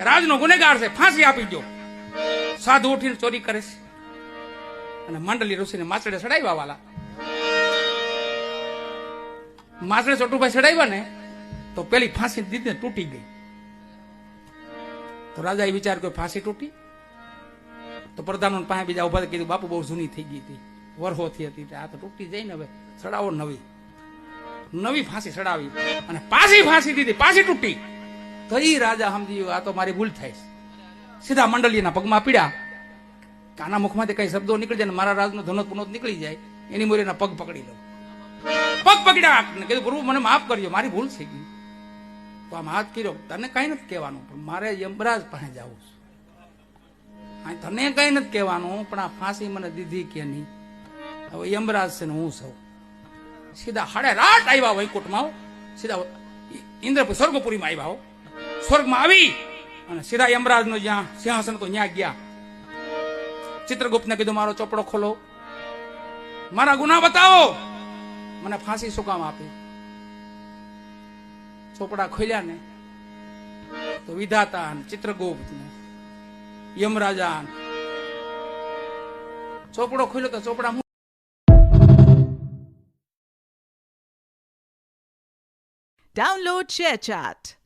રાજનો ગુનેગાર છે, ફાંસી આપી દો. સાધુ ઉઠીને ચોરી કરે છે અને મંડલી ઋષિને માછડે ચડાવ્યા. વાલા માછડે ચોટુભાઈ ચડાવ્યા ને તો પેલી ફાંસી દીધી તૂટી ગઈ. તો રાજાએ વિચાર કર્યો ફાંસી તૂટી તો પ્રધાનો પાસે બીજા ઉભા કીધું બાપુ બહુ જૂની થઈ ગઈ હતી, વરહોથી હતી, આ તો તૂટી જાય ને, હવે ચડાવો નવી ફાંસી ચડાવી અને પાછી ફાંસી દીધી, પાછી તૂટી. તો એ રાજા સમજી આ તો મારી ભૂલ થાય. સીધા મંડલીના પગમાં પીડ્યા. કાના મુખમાંથી કઈ શબ્દો નીકળી જાય ને મારા રાજનો ધનોત પુનોત નીકળી જાય, એની મોરીના પગ પકડી લઉં. પગ પકડ્યા, કીધું પ્રભુ મને માફ કરજો, મારી ભૂલ થઈ ગઈ. તો આમ હાથ કર્યો, તને કઈ નથી કહેવાનું, પણ મારે યમરાજ પાસે જવું છે. તને કઈ નથી કહેવાનું, પણ આ ફાંસી મને દીધી કે નહીં, હવે યમરાજ છે ને હું સૌ. સીધા હાડે રાત આવ્યા વૈકુંઠમાં, સીધા ઇન્દ્રપુર સ્વર્ગપુરીમાં આવ્યા. સ્વર્ગમાં આવી અને સીધા યમરાજ નો જ્યાં સિંહાસન તો ત્યાં ગયા. ચિત્રગુપ્ત ને કીધું મારો ચોપડો ખોલો, મારા ગુના બતાવો, મને ફાંસી શું કામ આપી. ચોપડા ખોલ્યા ને તો વિધાતા ચિત્રગુપ્ત ને યમરાજા ચોપડો ખોલ્યો તો ચોપડા Download ShareChat.